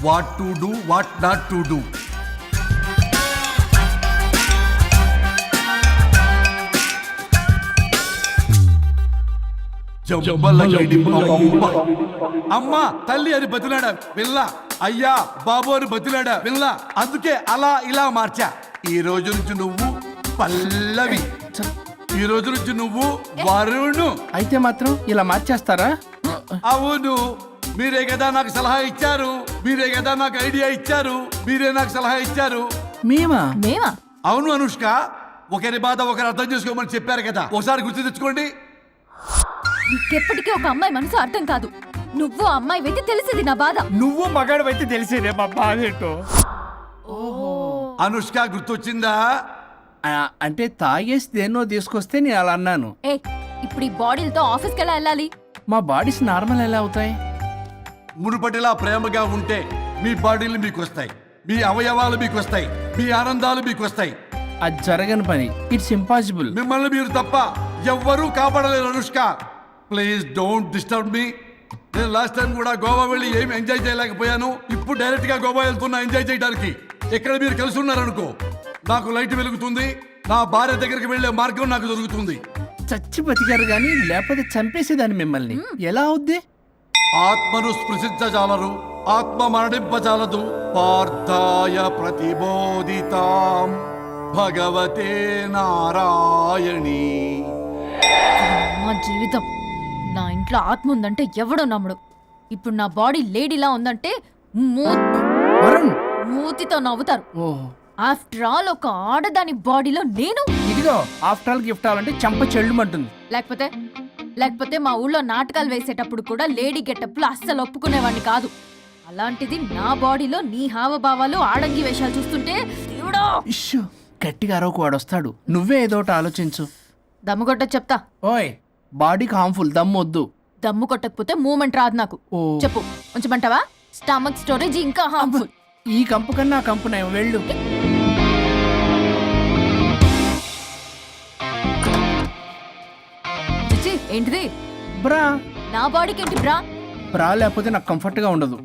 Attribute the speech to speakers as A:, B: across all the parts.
A: What to do what not to do. అమ్మ తల్లి అని బతిలాడా పిల్ల, అయ్యా బాబు అని బతిలాడా పిల్ల. అందుకే అలా ఇలా మార్చా. ఈ రోజు నుంచి నువ్వు పల్లవి, ఈ రోజు నుంచి నువ్వు వరుణు.
B: అయితే మాత్రం ఇలా మార్చేస్తారా?
A: అవును, మీరే కదా నాకు సలహా ఇచ్చారు, మీరే కదా నాకు ఐడియా ఇచ్చారు, మీరే నాకు సలహా ఇచ్చారు.
B: మేమా?
A: అవును అనుష్క, ఒకరి బాధ ఒకరు అర్థం చేసుకోమని చెప్పారు కదా, ఒకసారి గుర్తు తెచ్చుకోండి.
C: ఎప్పటికీ ఒక అమ్మాయి మనసు అర్థం కాదు. నువ్వు అమ్మాయి అయితే తెలిసేది నా బాధ.
B: నువ్వు మగాడు అయితే తెలిసేదే మా బాధ ఏంటో.
A: అనుష్క గుర్తొచ్చిందా?
B: అంటే తాగేసి దేన్నో తీసుకొస్తే నేను అలా అన్నాను.
C: ఏ ఇప్పుడు ఈ బాడీలతో ఆఫీస్కి ఎలా వెళ్ళాలి?
B: మా బాడీస్ నార్మల్ ఎలా అవుతాయి?
A: మునుపటిలా ప్రేమగా ఉంటే మీ బాడీలు మీకు వస్తాయి, మీ అవయవాలు మీకు వస్తాయి, మీ ఆనందాలు మీకు వస్తాయి.
B: అది జరగని పని. It's impossible.
A: మిమ్మల్ని మీరు తప్ప ఎవ్వరూ కాపాడలేరు Anushka. Please don't disturb me. నేను లాస్ట్ టైం కూడా గోవా వెళ్ళి ఏం ఎంజాయ్ చేయలేకపోయాను. ఇప్పుడు డైరెక్ట్ గా గోవా వెళ్తున్నా ఎంజాయ్ చేయడానికి. ఎక్కడ మీరు కలిసి ఉన్నారనుకో, నాకు లైట్ వెలుగుతుంది, నా భార్య దగ్గరికి వెళ్లే మార్గం నాకు దొరుకుతుంది.
B: చచ్చి బతికారు గాని లేకపోతే చంపేసేదాన్ని మిమ్మల్ని. ఎలా అవుద్ది?
A: ఆత్మను స్పృశించజాలరు, ఆత్మ మరణింపజాలదు. పార్థాయ ప్రతిబోధితాం భగవతే నారాయణి.
C: మా జీవితం, నా ఇంట్లో ఆత్మ ఉందంటే ఎవడో నమ్ముడు. ఇప్పుడు నా బాడీ లేడీలా ఉందంటే మూతితో నవ్వుతారు. ఆఫ్టర్ ఆల్ ఒక ఆడదాని బాడీలో నేను.
B: ఇదిగో ఆఫ్టర్ ఆల్ గిఫ్ట్ అవ్వాలంటే చంప చెల్లుమంటుంది.
C: లేకపోతే మా ఊళ్ళో నాటకాలు వేసేటప్పుడు కూడా లేడీ గెటప్లు అస్సలు ఒప్పుకునేవాడిని కాదు. అలాంటిది నా బాడీలో నీ హావభావాలు ఆడంగి వేషాలు చూస్తుంటే దేవుడో.
B: ఇష్యూ గట్టిగా అరవకు, వాడు వస్తాడు. నువ్వే ఏదోటి ఆలోచించు.
C: దమ్ము కొట్ట చెప్తా.
B: ఓయ్, బాడీకి హార్మ్ఫుల్, దమ్ము వద్దు.
C: దమ్ము కొట్టకపోతే మూమెంట్ రాదు నాకు. చెప్పు, ఉంచమంటావా? స్టమక్ స్టోరేజ్ ఇంకా హార్మ్ఫుల్.
B: ఈ కంపు కన్నా ఆ కంపు నయం. వెళ్ళు.
C: ఏంటిది?
B: బ్రా.
C: నా బాడీకి ఏంటి బ్రా?
B: బ్రా లేకపోతే నాకు కంఫర్ట్ గా ఉండదు.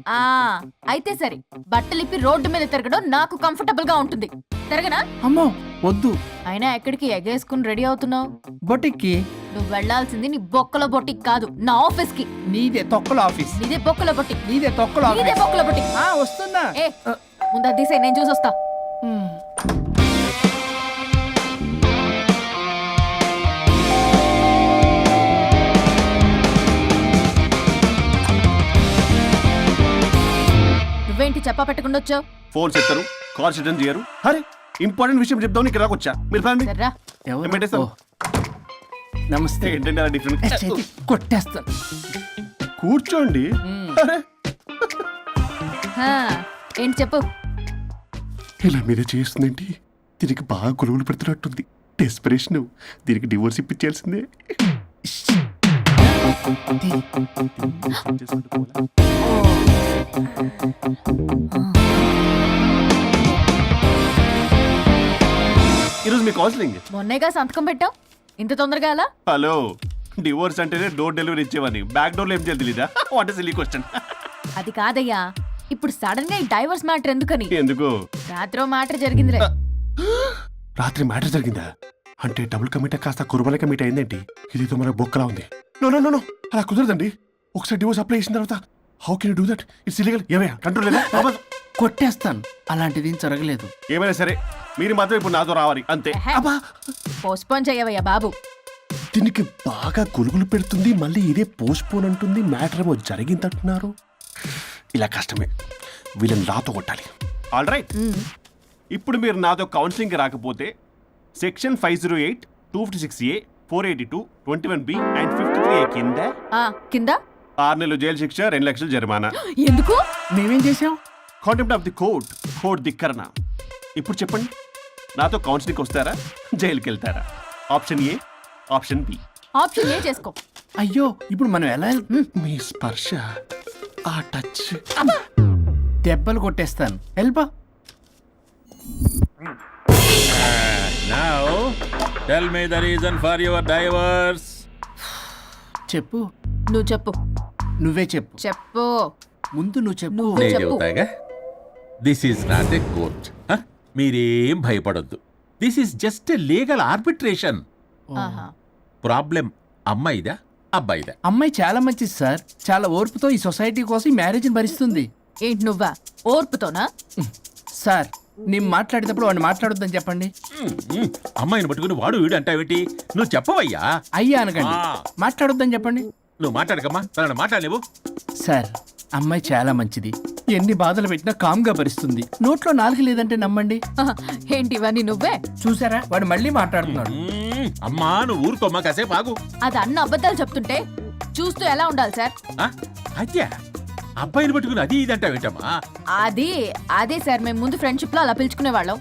C: అయితే సరే, బట్టలిప్పి రోడ్డు మీద తిరగడం నాకు కంఫర్టబుల్ గా ఉంటుంది. తిరగనా?
B: అమ్మో వద్దు.
C: అయినా ఎక్కడికి ఎగేసుకుని రెడీ అవుతున్నావు?
B: బొటిక్కి.
C: నువ్వు వెళ్లాల్సింది నీ బొక్కల బొటిక్ కాదు, నా ఆఫీస్ కి.
B: నీదే తొక్కల ఆఫీస్.
C: నీదే బొక్కల బొటిక్.
B: నీదే తొక్కల ఆఫీస్.
C: నీదే బొక్కల బొటిక్.
B: వస్తుందా?
C: ముందు తీసే, నేను చూసొస్తా. నువ్వేంటి చెప్పా పెట్టకుండా వచ్చావు?
D: ఫోన్ చేస్తారు, కాల్ అటెండ్ చేయరు. అరే ఇంపార్టెంట్ విషయం చెప్తాను, ఇక్కడ వచ్చా. మీరు
C: సర్రా.
B: నమస్తే.
D: ఏంటంటే అలా డిఫరెంట్.
B: కొట్టేస్తాను.
D: కూర్చోండి. అరే
C: ఏంటి చెప్పు.
D: ఇలా మీరే చేస్తుందేంటి? దీనికి బాగా గొలుగులు పెడుతున్నట్టుంది. డెస్పిరేషన్. దీనికి డివోర్స్ ఇప్పించాల్సిందే. ఈరోజు మీ కౌన్సిలింగ్.
C: మొన్నేగా సంతకం పెట్టావు, ఇంత తొందరగా అలా?
D: హలో, డివోర్స్ అంటేనే డోర్ డెలివరీ ఇచ్చేవని, బ్యాక్ డోర్ లో ఏం చేయాలి తెలీదా? What is silly question.
C: అది కాదయ్యా, ఇప్పుడు సడన్ గా ఈ డైవర్స్ మ్యాటర్ ఎందుకని?
D: ఎందుకు?
C: రాత్రి మ్యాటర్ జరిగిందిరే.
D: రాత్రి మ్యాటర్ జరిగిందా? అంటే డబుల్ కమిట్ కాస్త కుర్బల కమిట్ అయిందేంటి? ఇదేదో మన బొక్కలా ఉంది. నో నో నో, అలా కుదరదండి. ఒకసారి డివోర్స్ అప్లై చేసిన తర్వాత how can you do that? It's illegal. ఏమయ్యా కంట్రోల్ లేదా?
B: కొట్టేస్తాను. అలాంటిది జరగలేదు.
D: ఏమైనా సరే మీరు మాత్రం ఇప్పుడు నాతో రావాలి అంతే.
C: పోస్ట్పోన్ చేయవయ్యా బాబు.
D: దీనికి బాగా గొలుగులు పెడుతుంది, మళ్ళీ ఇదే పోస్ట్పోన్ అంటుంది. మ్యాటర్ ఏమో జరిగిందంటున్నారు. ఇలా కష్టమే. వీళ్ళని నాతో కొట్టాలి. ఆల్ రైట్, ఇప్పుడు మీరు నాతో కౌన్సిలింగ్కి రాకపోతే section 508, 256A, 482, 21B and 53A
C: కింద
D: 6 నెలలు జైలు శిక్ష, 2 లక్షలు జరిమానా.
C: ఎందుకు?
B: మేమేం చేసాం?
D: Contempt of the court, court ధిక్కరణ. ఇప్పుడు చెప్పండి, నాతో కౌన్సిలింగ్కి వస్తారా, జైలుకి వెళ్తారా? Option A, option B.
C: Option A చేసుకో.
B: అయ్యో, ఇప్పుడు మనం ఎలా?
D: మీ స్పర్శ, ఆ టచ్,
B: దెబ్బలు కొట్టేస్తాను. వెళ్ళిపో.
E: Now, tell me the reason for your divorce.
B: చెప్పు.
C: నువ్వు చెప్పు.
B: నువ్వే చెప్పు.
C: చెప్పు.
B: ముందు నువ్వు చెప్పు.
C: నువ్వు
E: నేను
C: చెప్పు.
E: చెబుతాగా. This is not a court. మీరేం భయపడొద్దు. This is just a legal arbitration.
C: ఆహా.
E: ప్రాబ్లం అమ్మాయిదా అబ్బాయిదా?
B: అమ్మాయి చాలా మంచిది సార్. చాలా ఓర్పుతో ఈ సొసైటీ కోసం ఈ మ్యారేజ్ని భరిస్తుంది.
C: ఏంటి నువ్వా ఓర్పుతోనా?
B: సార్ నేను మాట్లాడేటప్పుడు వాడిని మాట్లాడొద్దని చెప్పండి.
E: అమ్మాయిని పట్టుకుని వాడు వీడు అంటావేంటి? నువ్వు చెప్పవయ్యా.
B: అయ్యా అనకండి.
E: ఆ.
B: మాట్లాడొద్దని చెప్పండి.
E: నువ్వు మాట్లాడకమ్మా, తనని మాట్లాడలేవు.
B: సార్ అమ్మాయి చాలా మంచిది. ఎన్ని బాధలు పెట్టినా కామ్గా భరిస్తుంది. నోట్లో నాలుగు లేదంటే నమ్మండి.
C: ఆహా. ఏంటి ఇవన్నీ నువ్వే?
B: చూసారా వాడు మళ్ళీ మాట్లాడుతున్నాడు.
E: అమ్మా నువ్వు ఊరుకోమ్మా, కాసేపు ఆగు.
C: అది అన్న అబద్ధాలు చెప్తుంటే చూస్తూ ఎలా ఉండాలి సార్?
E: అద్యా అబ్బాయిని పట్టుకుని అది ఇది అంటావేంటమ్మా?
C: అదే సార్, మేము ముందు ఫ్రెండ్షిప్ లో అలా పిలుచుకునే వాళ్ళం.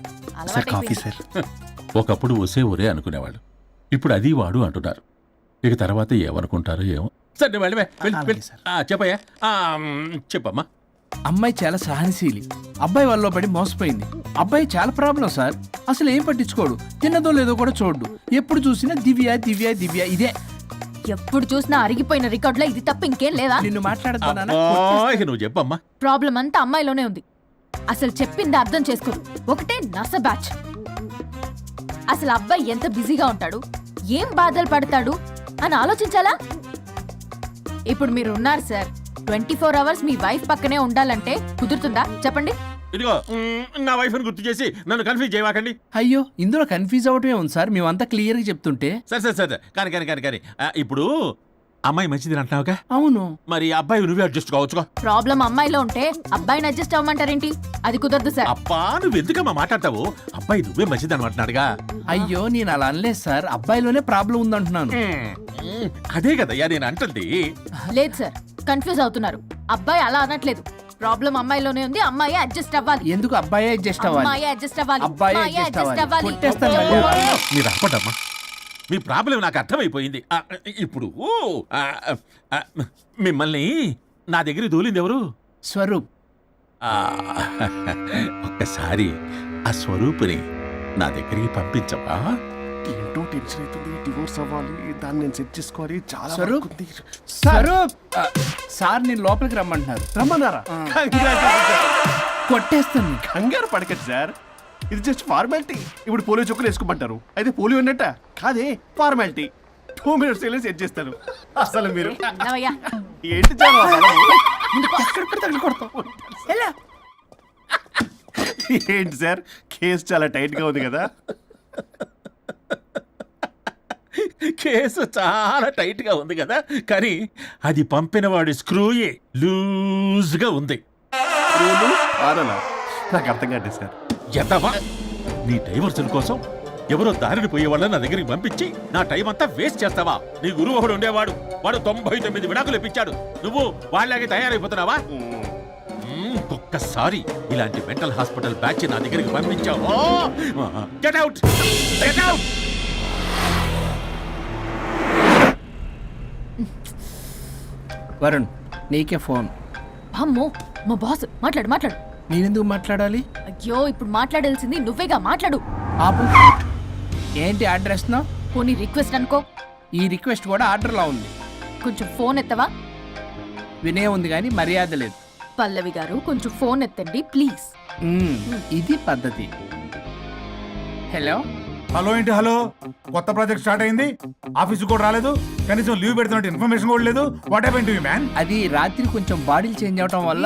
D: Sir coffee sir.
E: ఒకప్పుడు ఒసే ఒరే అనుకునేవాళ్ళు, ఇప్పుడు అది వాడు అంటున్నారు. ఇక తర్వాత ఏమనుకుంటారో ఏమో. సరే నువ్వు వెళ్ళవే, వెళ్ళు, వెళ్ళు. చెప్పయ్యా. చెప్పమ్మా.
B: అమ్మాయి చాలా సహనశీలి. అబ్బాయి వాళ్ళలో పడి మోసపోయింది. అబ్బాయి చాలా ప్రాబ్లం సార్. అసలు ఏం పట్టించుకోడు. తిన్నదో లేదో కూడా చూడు. ఎప్పుడు చూసినా దివ్య దివ్య దివ్య ఇదే.
C: ఎప్పుడు చూసినా అరిగిపోయిన రికార్డులో ఇది తప్ప ఇంకేం లేదా?
B: నిన్ను మాట్లాడతానా?
E: అబ్బా, ఇక నువ్వు చెప్పమ్మా.
C: ప్రాబ్లం అంతా అమ్మాయిలోనే ఉంది. అసలు చెప్పింది అర్థం చేసుకోరు. ఒకటే నస బ్యాచ్. అసలు అబ్బాయి ఎంత బిజీగా ఉంటాడు, ఏం బాధలు పడతాడు అని ఆలోచించాలా? ఇప్పుడు మీరు ఉన్నారు సార్, 24 hours మీ వైఫ్ పక్కనే ఉండాలంటే కుదురుతుందా చెప్పండి?
E: ఇదిగో నా వైఫ్ని గుర్తు చేసి నన్ను కన్ఫ్యూజ్ చేయవాకండి.
B: అయ్యో ఇందులో కన్ఫ్యూజ్ అవటమే ఉంది సార్. మేమంతా క్లియర్గా చెప్తుంటే.
E: సరే కానీ ఇప్పుడు అమ్మాయి మంచిది అంటున్నావుగా,
B: అవును.
E: మరి అబ్బాయి నువ్వే అడ్జస్ట్ కావచ్చుగా.
C: ప్రాబ్లం అమ్మాయిలో ఉంటే అబ్బాయిని అడ్జస్ట్ అవ్వమంటారేంటి? అది కుదరదు సార్.
E: అబ్బా నువ్వు ఎందుకమ్మా మాట్లాడతావు? అబ్బాయి నువ్వే మంచిది అనమాటున్నాడుగా.
B: అయ్యో నేను అలా అనలేదు సార్. అబ్బాయిలోనే ప్రాబ్లం ఉందంటున్నాను.
E: అదే కదయ్యా నేను అంటుంది.
C: లేదు సార్, కన్ఫ్యూజ్ అవుతున్నారు. అబ్బాయి అలా అనట్లేదు. ప్రాబ్లం అమ్మాయిలోనే ఉంది. అమ్మాయి అడ్జస్ట్ అవ్వాలి.
B: ఎందుకు అబ్బాయి అడ్జస్ట్ అవ్వాలి?
C: అమ్మాయి అడ్జస్ట్ అవ్వాలి.
B: అబ్బాయి
C: అమ్మాయి
B: adjust
C: adjust
B: అవ్వాలి.
C: అవ్వాలి.
B: కొట్టేస్తాను మళ్ళీ.
E: మీరు ఆపడమ్మా, మీ ప్రాబ్లం నాకు అర్థమైపోయింది. ఇప్పుడు మిమ్మల్ని నా దగ్గర దూలింది ఎవరు?
B: స్వరూప్.
E: ఆ, ఒక్కసారి ఆ స్వరూపుని నా దగ్గరికి పంపించవా?
D: ఏంటో టెన్షన్ అవుతుంది. డివోర్స్ అవ్వాలి, దాన్ని నేను సెట్ చేసుకోవాలి. చాలా
B: స్వరూప్?
D: వర్క్ ఉంది.
B: స్వరూప్ సార్ నేను లోపలికి రమ్మంటున్నారు.
D: రమ్మన్నారా?
B: కొట్టేస్తాను.
D: కంగారు పడకండి సార్, ఇది జస్ట్ ఫార్మాలిటీ. ఇప్పుడు పోలియో చుక్కలు వేసుకోమంటారు, అయితే పోలియో ఉన్నట్ట కాదే, ఫార్మాలిటీ. 2 minutes సెట్ చేస్తాను. అసలు మీరు
C: నవ్వయ్యా.
D: ఏంటి చాలా
B: ఎలా?
D: ఏంటి సార్ కేసు చాలా టైట్ గా ఉంది కదా?
E: కేసు చాలా టైట్ గా ఉంది కదా, కానీ అది పంపిన వాడి స్క్రూయే లూజ్ గా ఉంది.
D: రూలు ఆరలా? నాకు అర్థం కాదు సార్.
E: ఎంతవా నీ డైవర్సన్ కోసం ఎవరో దారిని పోయే వాళ్ళని నా దగ్గరికి పంపించి నా టైం అంతా వేస్ట్ చేస్తావా? నీ గురువు ఒకడు ఉండేవాడు, వాడు 99 విడాకులు ఇప్పించాడు. నువ్వు వాళ్ళలాగే తయారైపోతున్నావా? ఒక్కసారి ఇలాంటి మెంటల్ హాస్పిటల్ బ్యాచ్ నా దగ్గరికి పంపించావు. Get out, get out.
B: Varun నీకే ఫోన్.
C: అమ్మో మా బాస్. మాట్లాడు మాట్లాడు.
B: నేనెందుకు మాట్లాడాలి?
C: అయ్యో ఇప్పుడు మాట్లాడాల్సింది నువ్వేగా, మాట్లాడు.
B: ఆపు. ఏంటి ఆర్డర్ ఇస్తున్నావు?
C: పోనీ రిక్వెస్ట్ అనుకో.
B: ఈ రిక్వెస్ట్ కూడా ఆర్డర్లా ఉంది.
C: కొంచెం ఫోన్ ఎత్తవా?
B: వినే ఉంది కానీ మర్యాద లేదు.
C: పల్లవి గారు కొంచెం ఫోన్ ఎత్తండి ప్లీజ్.
B: ఇది పద్ధతి. హలో.
F: హలో ఏంటి హలో? కొత్త ప్రాజెక్ట్ స్టార్ట్ అయింది, ఆఫీస్ కూడా రాలేదు, కనీసం లీవ్ పెడుతున్నట్టు ఇన్ఫర్మేషన్ కూడా లేదు. What happened to you man?
B: అది రాత్రి కొంచెం బాడీలు చేంజ్ అవటం వల్ల.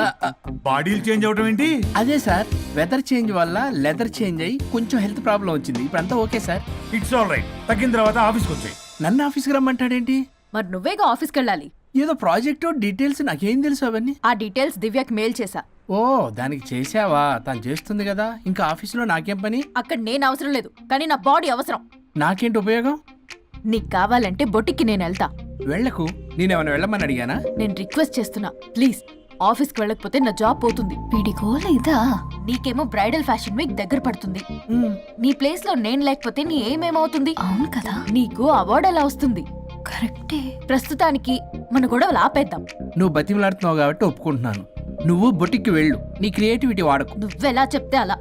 F: బాడీలు చేంజ్ అవటం ఏంటి?
B: అదే సార్, వెదర్ చేంజ్ వల్ల లెదర్ చేంజ్ అయ్యి కొంచెం హెల్త్ ప్రాబ్లం వచ్చింది. ఇప్పుడంతా okay sir.
F: It's all right. తగ్గిన తర్వాత ఆఫీస్కి వచ్చాయి.
B: నన్ను ఆఫీస్కి రమ్మంటాడేంటి?
C: మరి నువ్వేగా ఆఫీస్కి వెళ్ళాలి.
B: ఏదో ప్రాజెక్టు డీటెయిల్స్ నాకేం తెలుసు అవన్నీ.
C: ఆ డీటెయిల్స్ దివ్యకి మెయిల్ చేశా.
B: ఓ దానికి చేసావా? తను చేస్తుంది కదా, ఇంకా ఆఫీసులో నాకేం పని?
C: అక్కడ నేను అవసరం లేదు, కానీ నా బాడీ అవసరం.
B: నాకేంటి ఉపయోగం?
C: నీకు కావాలంటే బొటిక్కి నేను వెళ్తా.
B: వెళ్లకు. నేనేమైనా వెళ్ళమని అడిగానా?
C: నేను రిక్వెస్ట్ చేస్తున్నా ప్లీజ్. ఆఫీస్కి వెళ్ళకపోతే నా జాబ్ పోతుంది. వీడికో లేదా? నీకేమో బ్రైడల్ ఫ్యాషన్ వీక్ దగ్గర పడుతుంది. నీ ప్లేస్ లో నేను లేకపోతే నీ ఏమేమవుతుంది? అవును కదా. నీకు అవార్డు ఎలా వస్తుంది? కరెక్టే. ప్రస్తుతానికి మన గొడవలు ఆపేద్దాం.
B: నువ్వు బతిమలాడుతున్నావు కాబట్టి ఒప్పుకుంటున్నాను. నువ్వు బొటిక్కి వెళ్ళు, నీ క్రియేటివిటీ వాడకు.
C: నువ్వెలా చెప్తే అలా.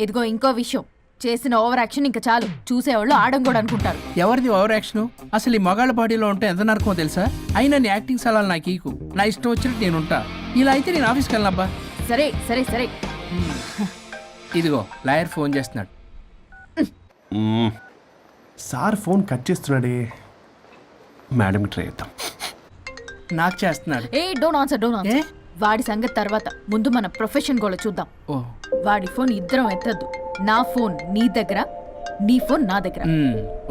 C: ఇదిగో ఇంకో విషయం, చేసిన ఓవర్ యాక్షన్ ఇంకా చాలు. చూసేవాళ్ళు ఆడం కూడా అనుకుంటారు.
B: ఎవరిది ఓవర్ యాక్షన్? అసలు ఈ మగాళ్ళ బాడీలో ఉంటే ఎంత నరకమో తెలుసా? అయినా నీ యాక్టింగ్ సలాలు నాకు ఈకు. నా ఇష్టం వచ్చినట్టు నేను ఉంటా. ఇలా అయితే నేను ఆఫీస్కి వెళ్ళనబ్బా.
C: సరే సరే సరే
B: ఇదిగో లాయర్ ఫోన్ చేస్తున్నాడు.
D: సార్ ఫోన్ కట్ చేస్తున్నాడే. మేడం ట్రై చేద్దాం.
B: నాకు చేస్తున్నాడు.
C: ఏ డోంట్ ఆన్సర్
B: ఏ?
C: వాడి సంగతి తర్వాత ముందు మన ప్రొఫెషన్ గోళ చూద్దాం.
B: ఓ
C: వాడి ఫోన్ ఇద్దరం ఎత్తద్దు. నా ఫోన్ నీ దగ్గర, నీ ఫోన్ నా దగ్గర.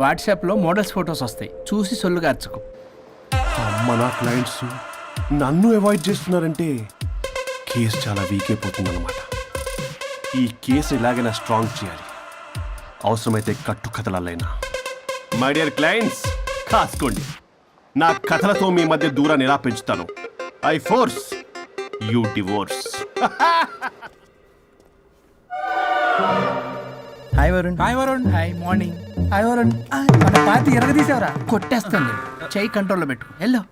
B: వాట్సాప్లో మోడల్స్ ఫొటోస్ వస్తాయి, చూసి సొల్లు గార్చుకో.
D: అమ్మ నా క్లయింట్స్ నన్ను అవాయిడ్ చేస్తున్నారంటే కేసు చాలా వీక్ అయిపోతుంది అనమాట. ఈ కేసు ఎలాగైనా స్ట్రాంగ్ చేయాలి, అవసరమైతే కట్టు కథలైనా. మై డియర్ క్లయింట్స్, కాసుకోండి. నా కథలతో మీ మధ్య దూరాన్ని ఎలా పెంచుతాను. I force you divorce.
G: Hi Varun.
B: Hi Varun. Hi morning.
G: Hi Varun. మన పార్టీ ఎరగదీసావరా?
B: కొట్టేస్తాను నేను. చెయ్యి కంట్రోల్లో పెట్టు. Hello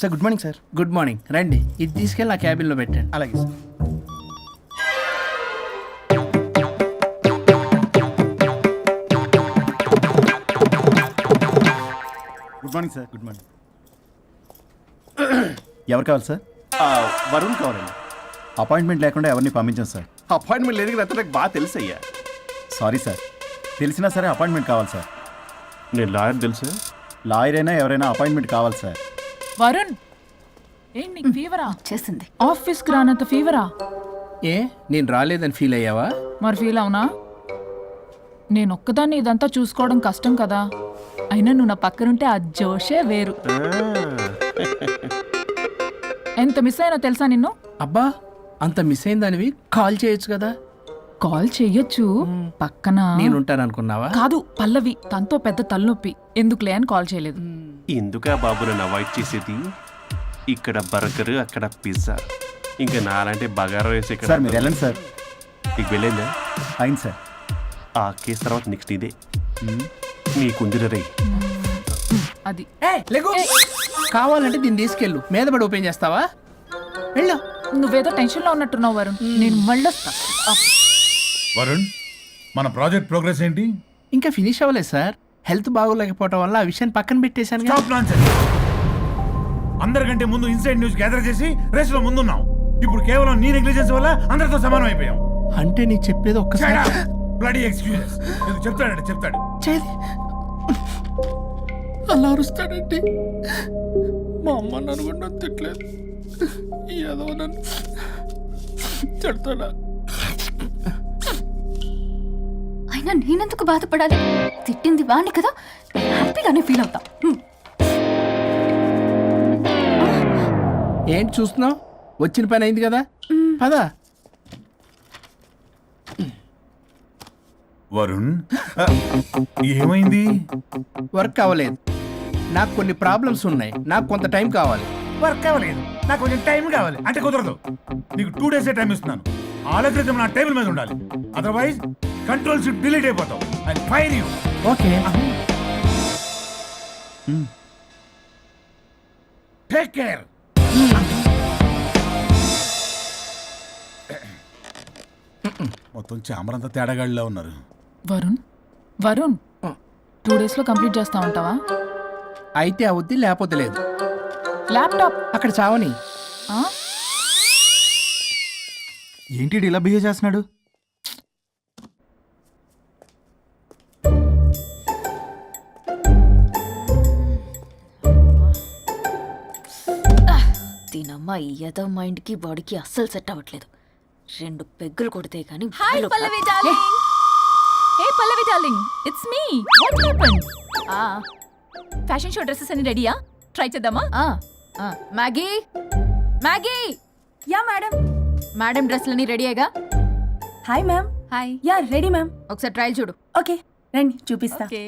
G: sir good morning sir.
B: Good morning. రండి, ఇది తీసుకెళ్ళి నా క్యాబిన్లో పెట్టండి.
G: అలాగే sir. Good morning sir. Good morning. ఎవరు కావాలి సార్?
D: వరుణ్ కావాలండి.
G: అపాయింట్మెంట్ లేకుండా ఎవరిని పంపించాం సార్.
D: అపాయింట్మెంట్ లేదు కదా, నాకు బాగా తెలుసు అయ్యా.
G: సారీ సార్, తెలిసినా సరే అపాయింట్మెంట్ కావాలి సార్.
D: నేను లాయర్ తెలుసు.
G: లాయర్ అయినా ఎవరైనా అపాయింట్మెంట్ కావాలి సార్.
H: వరుణ్, ఏంటి నీకు ఫీవరా?
C: చేసింది.
H: ఆఫీస్కి రానంత ఫీవరా?
B: ఏ నేను రాలేదని ఫీల్ అయ్యావా?
H: మరి ఫీల్ అవునా? నేను ఒక్కదాన్ని ఇదంతా చూసుకోవడం కష్టం కదా. అయినా నువ్వు నా పక్కనుంటే ఆ జోషే వేరు. ఎంత మిస్ అయినా తెలుసా నిన్ను?
B: అబ్బా, అంత మిస్ అయిందానివి కాల్ చేయొచ్చు కదా.
H: కాల్ చెయ్యొచ్చు, పక్కన
B: నేనుంటాను అనుకున్నావా?
H: కాదు, పల్లవి, తనతో పెద్ద తలనొప్పి, ఎందుకులే అని కాల్ చేయలేదు.
D: ఎందుకా బాబు నన్ను అవాయిడ్ చేసేది? ఇక్కడ బర్గర్, అక్కడ పిజ్జా, ఇంకా నాలంటే బగారా వేసి ఇక్కడ.
G: సార్ మీరు వెళ్ళండి సార్.
D: నీకు వెళ్ళిందా?
G: అయింది సార్.
D: ఆ కేసు తర్వాత నెక్స్ట్ ఇదే నీకుందిరే రే.
H: అది
B: కావాలంటే దీన్ని తీసుకెళ్ళు, మీద పడి ఓపెన్ చేస్తావా? వెళ్ళు.
H: నువ్వేదో టెన్షన్లో ఉన్నట్టున్నావు వరుణ్. నేను మళ్ళొస్తా.
F: వరుణ్, మన ప్రాజెక్ట్ ప్రోగ్రెస్ ఏంటి?
B: ఇంకా ఫినిష్ అవ్వలేదు సార్. హెల్త్ బాగోలేకపోవడం వల్ల ఆ విషయాన్ని పక్కన పెట్టేశాను.
F: Stop nonsense. అందరికంటే ముందు ఇన్సైడ్ న్యూస్ గ్యాదర్ చేసి రేస్ లో ముందున్నాం. ఇప్పుడు కేవలం నీ నెగ్లిజెన్స్ వల్ల అందరితో సమానం అయిపోయాం.
B: అంటే నీకు చెప్పేది ఒక్కసారి
F: బ్లడీ ఎక్స్క్యూజెస్. చెప్తాడంటే చెప్తాడు.
B: చేది అలా అరుస్తాడంటే మా అమ్మ నన్ను కూడా నన్ను తిట్టలేదు, ఏదో నన్ను చెడతాడా.
C: అయినా నేనెందుకు బాధపడాలి? తిట్టింది వాణ్ణి కదా, హ్యాపీగానే ఫీల్ అవుతా.
B: ఏంటి చూస్తున్నావు? వచ్చిన పని అయింది కదా, పదా.
F: వరుణ్, ఏమైంది?
B: వర్క్ అవ్వలేదు. నాకు కొన్ని ప్రాబ్లమ్స్ ఉన్నాయి, నాకు కొంత టైం కావాలి.
F: వర్క్ కావలేదు, నాకు కొంచెం టైం కావాలి. అంటే కుదరదు. నీకు 2 days టైం ఇస్తున్నాను. ఆలోచించడం నా టేబుల్ మీద ఉండాలి. అదర్వైజ్ కంట్రోల్ షిప్ డిలీట్ అయిపోతావు. I fire you.
B: Okay.
F: Take care. మొత్తం చామరంతా తేడాగాడిలా ఉన్నారు.
H: వరుణ్, వరుణ్, 2 days లో కంప్లీట్ చేస్తా ఉంటావా?
B: అయితే అవుద్ది, లేకపోతే లేదు.
H: ల్యాప్టాప్
B: అక్కడ చావని.
H: ఆ?
G: ఏంటి ఇలా బిహేవ్ చేస్తున్నాడు?
C: దీనమ్మ ఏదో మైండ్కి బాడీకి అస్సలు సెట్ అవ్వట్లేదు. 2 పెగ్గులు కొడితే కానీ.
H: Hi Pallavi darling. Hey Pallavi darling, it's me. What happened? Fashion show dresses అన్ని రెడీయా? ట్రై చేద్దామా?
C: Maggie, Maggie.
I: Yeah madam.
C: Madam డ్రెస్లన్నీ రెడీయేగా?
I: Hi ma'am.
H: Hi.
I: Yeah ready ma'am.
C: ఒకసారి ట్రయల్ చూడు.
I: ఓకే రండి చూపిస్తా.
H: ఓకే.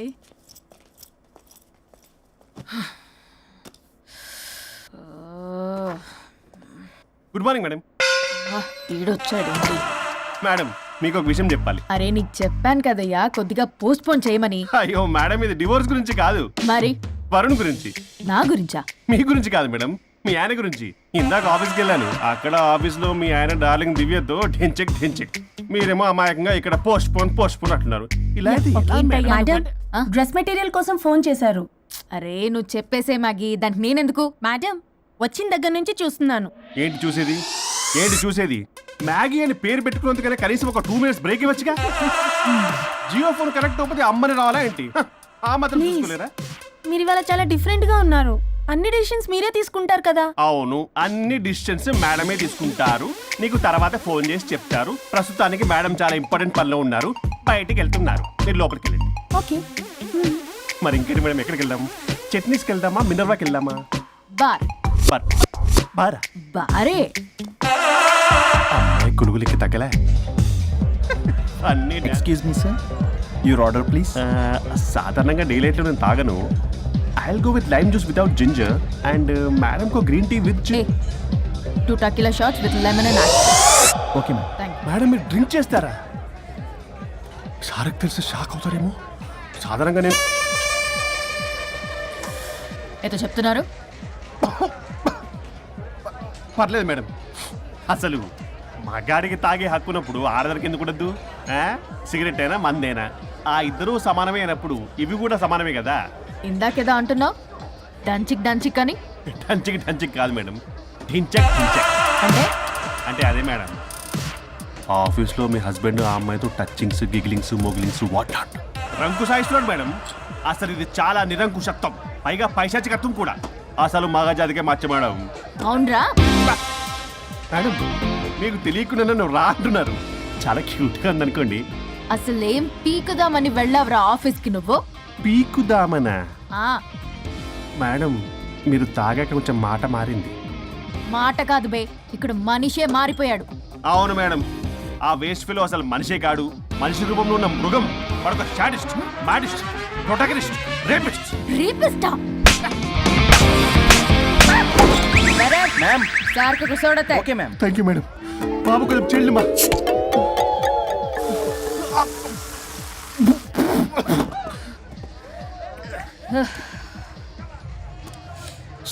D: Good morning madam.
C: ఈడొచ్చాడు.
D: మేడం మీకు ఒక విషయం చెప్పాలి.
C: అరే నీకు చెప్పాను కదయ్యా కొద్దిగా పోస్ట్ పోన్ చేయమని.
D: అయ్యో మేడం, ఇది డివోర్స్ గురించి కాదు,
C: మరి
D: వరుణ్ గురించి.
C: నా గురించా?
D: మీ గురించి కాదు మేడం, మీ ఆయన గురించి. ఇందాక ఆఫీస్కి వెళ్ళాను. అక్కడ ఆఫీస్లో మీ ఆయన డార్లింగ్ దివ్యతో ఢెంచెక్ ఢెంచెక్, మీరేమో అమాయకంగా ఇక్కడ పోస్ట్ పోన్ అంటున్నారు. ఇలా అయితే ఎలా మేడం?
I: మేడం డ్రెస్ మెటీరియల్ కోసం ఫోన్ చేశారు.
C: అరే నువ్వు చెప్పేసే మ్యాగీ, దానికి నేనెందుకు?
I: మేడం వచ్చిన దగ్గర నుంచి చూస్తున్నాను.
D: ఏంటి చూసేది? ఏంటి చూసేది? మ్యాగీ అని పేరు పెట్టుకున్నందుకనే కనీసం ఒక 2 minutes బ్రేక్ ఇవ్వచ్చుగా. జియో ఫోన్ కనెక్ట్ అవ్వకపోతే అమ్మని రావాలా ఏంటి? ఆ మాత్రం
I: Please.
D: చూసుకోలేరా?
I: మీరు ఇవాళ చాలా డిఫరెంట్ గా ఉన్నారు. అన్ని డెసిషన్స్ మీరే తీసుకుంటారు కదా.
D: అవును, అన్ని డిస్టెన్స్ మేడమే తీసుకుంటారు. నీకు తర్వాత ఫోన్ చేసి చెప్తారు. ప్రస్తుతానికి మేడం చాలా ఇంపార్టెంట్ పనిలో ఉన్నారు, బయటికి వెళ్తున్నారు. మీరు లోపలికి వెళ్ళండి.
I: ఓకే.
D: మరి ఇంకేంటి మేడం, ఎక్కడికి వెళ్దాం? చట్నీస్కి వెళ్దామా, మినర్వాకి వెళ్దామా?
C: బార్
D: బారా
C: బారే
D: అమ్మాయి కులుగులకి తగ్గలే. అన్ని
G: excuse me sir, your order please.
D: సాధారణంగా డే లైట్లో నేను తాగను. I'll go with lime juice without ginger and madam కో green tea with.
C: A 2 tequila shots with lemon and ice.
G: Okay ma'am.
C: Thank you.
D: Madam మీరు drink చేస్తారా? సార్కి తెలిసి shock అవుతారేమో. సాధారణంగా నేను
C: ఏదో చెప్తున్నారు.
D: పర్లేదు మేడం. అసలు మగాడికి తాగే హక్కున్నప్పుడు ఆడదానికి ఎందుకు ఉండద్దు? సిగరెట్ అయినా మందేనా ఆ ఇద్దరూ సమానమే అయినప్పుడు ఇవి కూడా సమానమే కదా.
C: ఇందాకేదో అంటున్నావు డంచిక్ అని.
D: టంచిక్ కాదు మేడం, ఢించక్ ఢించక్
C: అంటే
D: అంటే అదే మేడం. ఆఫీస్లో మీ హస్బెండ్ ఆ అమ్మాయితో టచ్చింగ్స్, గిగ్లింగ్స్, మోగిలింగ్స్ వాట్ నాట్ రంకు సాయిస్తున్నాడు మేడం. అసలు ఇది చాలా నిరంకుశత్వం, పైగా పైశాచికత్వం కూడా. అసలు మగజాతికే మచ్చ మేడం.
C: అవునరా?
D: మేడం మీకు తెలియకుండా నన్ను రా అంటున్నారు. చాలా క్యూట్గా ఉందనుకోండి.
C: అసలు ఏం పీకుదామని వెళ్ళావురా ఆఫీస్కి నువ్వు?
D: పీకుదామనా?
C: ఆ
D: మేడం మీరు తాగాక కొంచెం మాట మారింది.
C: మాట కాదు బే, ఇక్కడ మనిషే మారిపోయాడు.
D: అవును మేడం, ఆ వేస్ట్ ఫెలో అసలు మనిషే కాడు. మనిషి రూపంలో ఉన్న మృగం. మరొక షాడిస్ట్, మాడిస్ట్, ప్రొటగనిస్ట్, రేపిస్ట్.
C: రీపిస్టా
G: మ్యామ్.
C: సార్ కు కూర్చోడతే.
G: Okay ma'am.
D: Thank you madam. బాబు కొంచెం చెల్లి మా.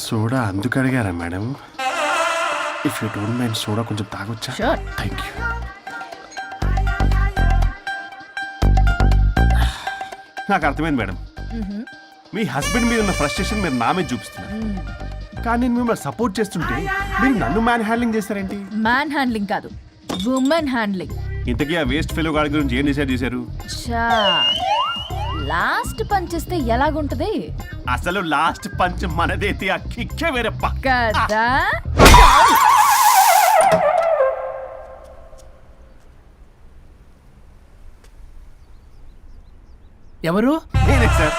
D: సోడా అందుకు అడిగారా madam? If you don't mind soda కొంచెం తాగొచ్చా?
C: Sure.
D: Thank you. నాకు అర్థమైంది మేడం. మీ హస్బెండ్ మీద ఉన్న ఫ్రస్ట్రేషన్ మీరు నా మీద చూపిస్తున్నారు. కానీ నేను మిమ్మల్ని సపోర్ట్ చేస్తుంటే మీరు నన్ను మ్యాన్ హ్యాండ్లింగ్ చేస్తారేంటి?
C: మ్యాన్ హ్యాండ్లింగ్ కాదు, ఉమెన్ హ్యాండ్లింగ్.
D: ఇంతకీ ఆ వేస్ట్ ఫెలో గాడి గురించి ఏం డిసైడ్ చేశారు?
C: చా లాస్ట్ పంచ్ ఇస్తే ఎలాగుంటది
D: అసలు లాస్ట్ పంచ్ మనదైతే ఆ కిక్కే వేరే పక్క.
C: కదా?
B: ఎవరు?
D: నేనే సార్,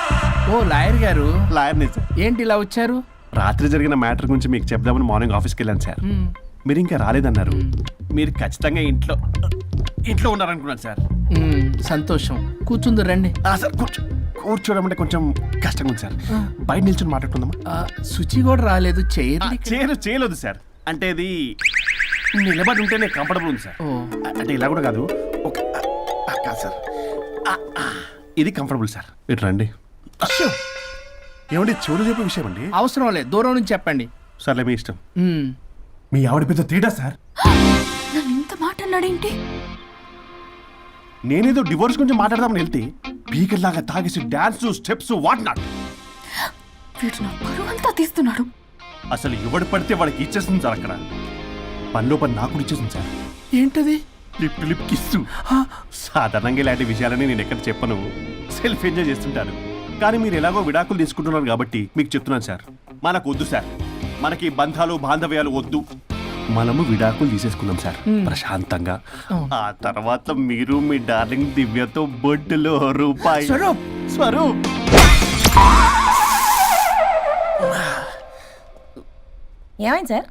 B: ఓ లాయర్ గారు.
D: లాయర్ని సార్.
B: ఏంటి ఇలా వచ్చారు?
D: రాత్రి జరిగిన మ్యాటర్ గురించి మీకు చెప్దామని మార్నింగ్ ఆఫీస్కి వెళ్ళాను సార్. మీరు ఇంకా రాలేదన్నారు. మీరు ఖచ్చితంగా ఇంట్లో ఉన్నారనుకున్నాను సార్.
B: సంతోషం. కూర్చుంది రండి.
D: సార్ కూర్చోవడం అంటే కొంచెం కష్టంగా ఉంది సార్. బయట నిల్చొని మాట్లాడుకుందామా?
B: శుచి కూడా రాలేదు.
D: చేయలేదు సార్. అంటే ఇది నిలబడి ఉంటేనే కంఫర్టబుల్ ఉంది సార్.
B: ఓ.
D: అంటే ఇలా కూడా కాదు. కాదు సార్, ఇది కంఫర్టబుల్ సార్. ఇటు రండి. ఏమండి చెవులు చెప్పే విషయం అండి.
B: అవసరం లేదు, దూరం నుంచి చెప్పండి.
D: సర్లే మీ ఇష్టం.
F: మీ ఆవిడ పెద్ద తేడా సార్.
C: నన్ను ఇంత మాట అన్నాడేంటి?
D: నేనేదో డివోర్స్ గురించి మాట్లాడదామని వెళ్తే పీకల్లాగా తాగేసి డాన్స్, స్టెప్స్ వాట్ నాట్.
C: వీడు నా పరువు అంతా తీస్తున్నాడు.
D: అసలు ఎవడు పడితే వాడికి ఇచ్చేస్తుంది సార్. అక్కడ పనిలో పని నాకు కూడా ఇచ్చేస్తుంది సార్.
B: ఏంటది?
D: Lip kiss. సాధారణంగా ఇలాంటి విషయాలని నేను ఎక్కడ చెప్పను, సెల్ఫ్ ఎంజాయ్ చేస్తుంటాను. కానీ మీరు ఎలాగో విడాకులు తీసుకుంటున్నారు కాబట్టి మీకు చెప్తున్నాను సార్, మనకు వద్దు సార్. మనకి బంధాలు బాంధవ్యాలు వద్దు. మనము విడాకులు తీసేసుకుందాం సార్ ప్రశాంతంగా. ఆ తర్వాత మీరు మీ డార్లింగ్ దివ్యతో బొడ్డులో రూపాయి. స్వరూప్
I: ఏమైంది సార్?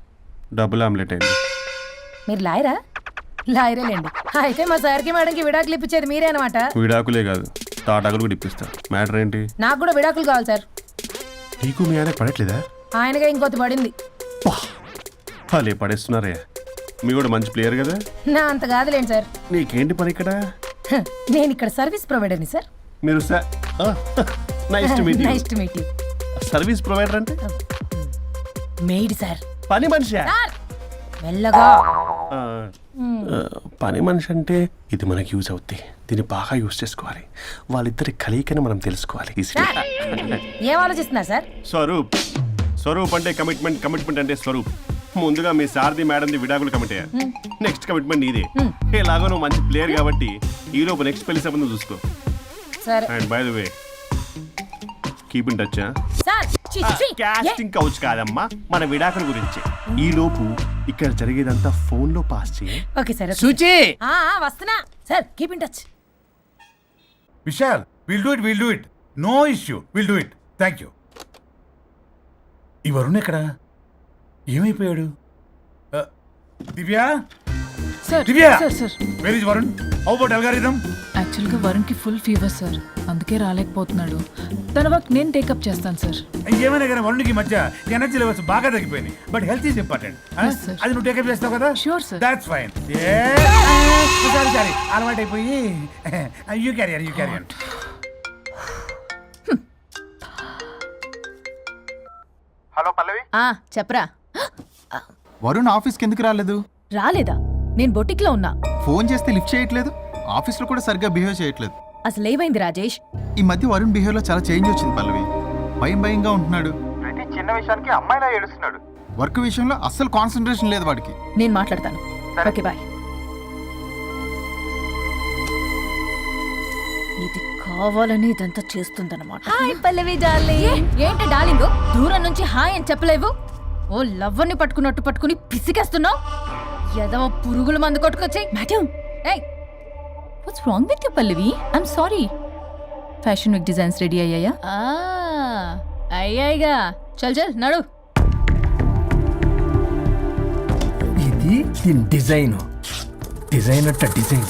D: డబుల్ ఆమ్లెట్ అయింది.
I: మీరు లాయరా? లాయరేలేండి. అయితే మా సార్కి మేడంకి విడాకులు ఇప్పించేది మీరే అనమాట.
D: విడాకులే కాదు, తాటాకులు కూడా ఇప్పిస్తారు. మ్యాటర్ ఏంటి?
I: నాకు కూడా విడాకులు కావాలి సార్.
D: నీకు మీ ఆయన పడట్లేదా?
I: ఆయనగా ఇంకొత్తి పడింది.
D: వాళ్ళే పడేస్తున్నారే. మీ కూడా మంచి ప్లేయర్ కదా.
I: నా అంత కాదులేండి సార్.
D: నీకేంటి పని ఇక్కడ?
I: నేను ఇక్కడ సర్వీస్ ప్రొవైడర్ని సార్.
D: మీరు nice to meet you.
I: Nice to meet you.
D: Service provider అంటే
I: మెయిడ్ సార్.
D: పని మనిషి.
I: మెల్లగా.
D: పని మనిషి అంటే ఇది మనకి యూజ్ అవుద్ది. దీన్ని బాగా యూజ్ చేసుకోవాలి. వాళ్ళిద్దరి కలయికని మనం తెలుసుకోవాలి.
I: ఏం ఆలోచిస్తున్నారు సార్?
D: స్వరూప్ అంటే కమిట్మెంట్, కమిట్మెంట్ అంటే స్వరూప్. ముందుగా మీ సారథి మేడంది విడాకులు కమిటీ నెక్స్ట్ కమిట్మెంట్ నీదే. ఎలాగో నువ్వు మంచి ప్లేయర్ కాబట్టి ఈ లోపు నెక్స్ట్ పెళ్లి సంబంధం చూసుకో.
I: సరే
D: and by the way keep in touch.
I: Sir ఛీ, ఛీ.
D: కాస్టింగ్ కౌచ్ కాదమ్మా, మన విడాకుల గురించి. ఈ లోపు ఇక్కడ జరిగేదంతా ఫోన్ లో పాస్ చేయి.
I: Okay sir okay.
B: సూచి
I: వస్తున్నా sir keep in touch.
F: Vishal will do it no issue will do it. Thank you. ఈ వరుణ్ ఎక్కడ? ఏమైపోయాడు? Divya
H: sir
F: Divya
H: sir sir
F: where is Varun? How about algorithm?
H: యాక్చువల్గా వరుణ్కి ఫుల్ ఫీవర్ సార్, అందుకే రాలేకపోతున్నాడు. తన వర్క్ నేను టేకప్ చేస్తాను సార్.
F: ఏమైనా కానీ వరుణ్కి ఈ మధ్య ఎనర్జీ లెవెల్స్ బాగా తగ్గిపోయింది. But health is important.
H: Yes, sir.
F: అది నువ్వు టేకప్ చేస్తావు కదా?
H: Sure, sir.
F: That's fine. Sorry అలవాటు అయిపోయి యూ క్యారియర్.
G: హలో పల్లవి,
C: చెప్పరా.
G: వరుణ్ ఆఫీస్కి ఎందుకు రాలేదు?
C: రాలేదా? నేను బొటిక్లో ఉన్నా.
G: ఫోన్ చేస్తే లిఫ్ట్ చేయట్లేదు, ఆఫీస్లో కూడా సరిగ్గా బిహేవ్ చేయట్లేదు.
C: అసలు ఏమైంది రాజేష్?
G: ఈ మధ్య వరుణ్ బిహేవ్లో చాలా చేంజ్ వచ్చింది పల్లవి. భయంగా ఉంటున్నాడు. ప్రతి చిన్న విషయానికి అమ్మాయిలా ఏడుస్తున్నాడు. వర్క్ విషయంలో అస్సలు కాన్సన్ట్రేషన్ లేదు వాడికి.
C: నేను మాట్లాడతాను. Okay bye. ఇది కావాలని ఇదంతా చేస్తుందన్నమాట. Hi Pallavi darling. ఏంటి డార్లింగ్ దూరం నుంచి హాయ్ అని చెప్పలేవు? ఓ లవ్వర్ని పట్టుకున్నట్టు పట్టుకుని పిసికేస్తున్నావు. ఏదో పురుగుల మందు కొట్టుకొచ్చి.
H: మేడం,
C: ఏయ్
H: what's wrong with you Pallavi? I'm sorry. Fashion week designs ready అయ్యాయా?
C: అయ్యాయిగా. చల్ చల్ నడు.
B: ఇది దీని డిజైన్. డిజైన్ అట్ట డిజైన్.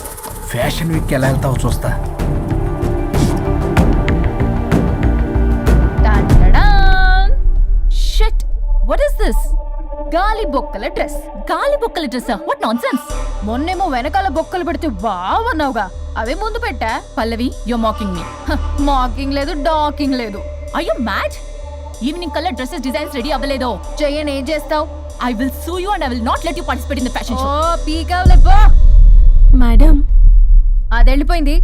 B: ఫ్యాషన్ వీక్ ఎలా వెళ్తావు చూస్తా.
C: Shit, what is this? గాలి బొక్కల డ్రెస్.
H: గాలి బొక్కల డ్రెస్? What nonsense.
C: మొన్నేమో వెనకాల బొక్కలు పెడితే వావ్ అన్నావుగా, అవే ముందు పెట్టా.
H: Pallavi, you mocking me.
C: Mocking లేదు, డాకింగ్ లేదు.
H: Are you mad? Evening colour dresses designs ready అవ్వలేదో?
C: చెయ్యని ఏం చేస్తావు?
H: I will sue you and I will not let you participate in the fashion show.
C: ఓ పీకావులే పో.
I: మేడం,
C: అది వెళ్ళిపోయింది.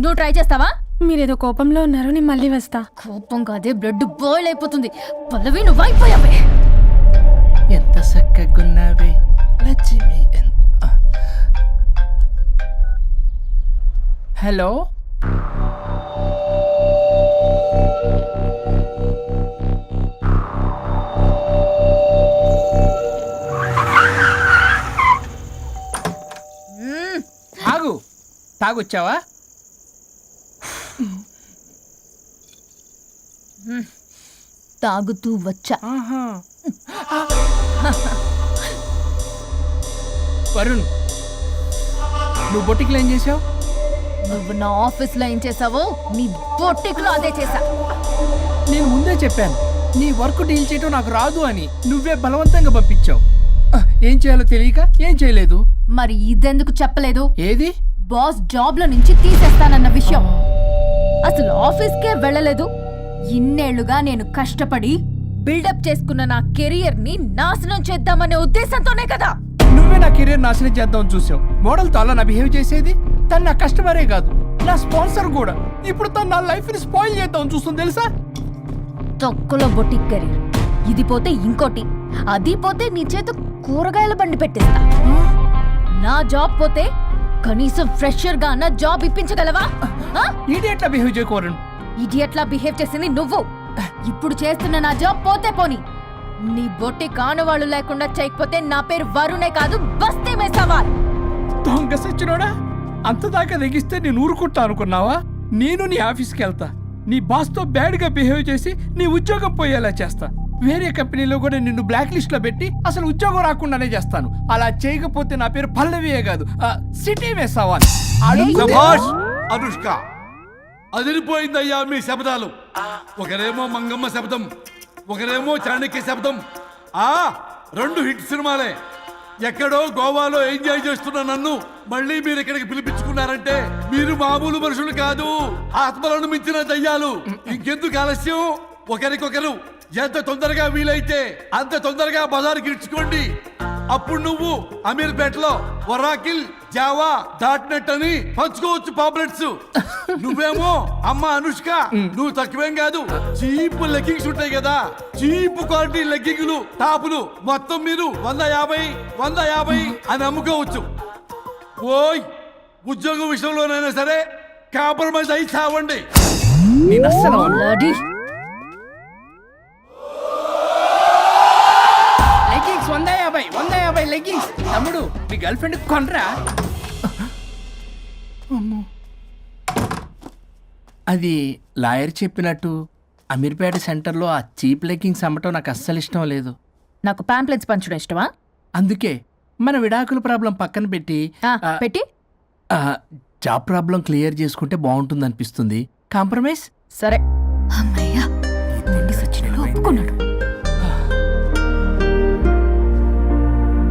C: నువ్వు ట్రై చేస్తావా?
I: మీరేదో కోపంలో ఉన్నారు, నేను మళ్ళీ వస్తా.
C: కోపం కాదే, బ్లడ్ బాయిల్ అయిపోతుంది. పల్లవి నువ్వు అయిపోయావే.
B: ఎంత చక్కగున్నావే లక్ష్మి. హలో, ఆగు. తాగొచ్చావా?
C: తాగుతూ వచ్చా.
B: వరుణ్, నువ్వు బొటిక్లో ఏం చేసావు?
C: నువ్వు నా ఆఫీస్ లో ఏం చేసావో నీ బొట్టిక్ లో అదే చేసా.
B: నేను ముందే చెప్పాను నీ వర్క్ డీల్ చేయటం నాకు రాదు అని. నువ్వే బలవంతంగా పంపించావు. ఏం చేయాలో తెలియక ఏం చేయలేదు.
C: మరి ఇదెందుకు చెప్పలేదు?
B: ఏది?
C: బాస్ జాబ్ లో నుంచి తీసేస్తానన్న విషయం. అసలు ఆఫీస్కే వెళ్ళలేదు. ఇన్నేళ్లుగా నేను కష్టపడి బిల్డప్ చేసుకున్న నా కెరియర్ ని నాశనం చేద్దామనే ఉద్దేశంతోనే కదా.
B: నువ్వే నా కెరీర్ నాశనం చేద్దామని చూసావు. మోడల్తో అలా నా బిహేవ్ చేసేది. తను నా కస్టమరే కాదు, నా స్పాన్సర్ కూడా. ఇప్పుడు తను నా లైఫ్ ని స్పాయిల్ చేద్దామని చూస్తుంది తెలుసా?
C: తొక్కలో బొటిక్ కెరీర్. ఇది పోతే ఇంకోటి, అది పోతే నీ చేత కూరగాయల బండి పెట్టిస్తా. నా జాబ్ పోతే కనీసం ఫ్రెషర్ గా నా జాబ్ ఇప్పించగలవా?
B: ఇడియట్లా బిహేవ్ చేయకూడదు.
C: ఇడియట్లా బిహేవ్ చేసింది నువ్వు. ఇప్పుడు చేస్తున్న నా జాబ్ పోతే పోని. నీ బొట్టి కానువాళ్ళు లేకుండా చేయకపోతే నా పేరు వరుణే కాదు, బస్తీ మే సవాల్.
B: దొంగ సచ్చినోడా, అంత దాకా తెగిస్తే నేను ఊరుకుంటా అనుకున్నావా? నేను నీ ఆఫీస్కి వెళ్తా, నీ బాస్తో బ్యాడ్గా బిహేవ్ చేసి నీ ఉద్యోగం పోయేలా చేస్తా. వేరే కంపెనీలో కూడా నిన్ను బ్లాక్ లిస్ట్ లో పెట్టి అసలు ఉద్యోగం రాకుండానే చేస్తాను. అలా చేయకపోతే నా పేరు పల్లవియే కాదు, సిటీ మే సవాల్.
A: శభాష్ అనుష్క, అదిరిపోయిందయ్యా మీ శబ్దాలు. ఒకరేమో మంగమ్మ శబ్దం, ఒకరేమో చాణక్య శబ్దం. రెండు హిట్ సినిమాలే. ఎక్కడో గోవాలో ఎంజాయ్ చేస్తున్న నన్ను మళ్ళీ మీరు ఇక్కడికి పిలిపించుకున్నారంటే మీరు మామూలు మనుషులు కాదు, ఆత్మలను మించిన దయ్యాలు. ఇంకెందుకు ఆలస్యం? ఒకరికొకరు ఎంత తొందరగా వీలైతే అంత తొందరగా బజారుకి ఇడ్చుకోండి. అప్పుడు నువ్వు అమీర్పేటలో వరాకిల్ జావా డాట్ నెట్ అని పంచుకోవచ్చు పాంప్లెట్స్. నువ్వేమో అమ్మ అనుష్క, నువ్వు తక్కువేం కాదు. చీప్ లెగ్గింగ్స్ ఉంటాయి కదా, చీప్ క్వాలిటీ లెగ్గింగ్లు టాపులు మొత్తం మీరు 150 అని అమ్ముకోవచ్చు. ఓయ్, ఉద్యోగం విషయంలోనైనా సరే కాంప్రమైజ్ అయి చావండి.
B: నేను అస్సలు అవ్వను.
C: Bloody.
B: Leggings 150 leggings. తమ్ముడు, మీ గర్ల్ ఫ్రెండ్ కొనరా? అమ్మో. అది లాయర్ చెప్పినట్టు అమీర్పేట సెంటర్లో ఆ చీప్ లెగ్గింగ్స్ అమ్మటం నాకు అస్సలు ఇష్టం లేదు.
C: నాకు పాంప్లెట్స్ పంచడం ఇష్టమా?
B: అందుకే మన విడాకుల ప్రాబ్లం పక్కన పెట్టి
C: పెట్టి
B: జాబ్ ప్రాబ్లం క్లియర్ చేసుకుంటే బాగుంటుంది అనిపిస్తుంది. కాంప్రమైజ్.
C: సరే. అమ్మయ్యా, సచ్చినోడు ఒప్పుకున్నాడు.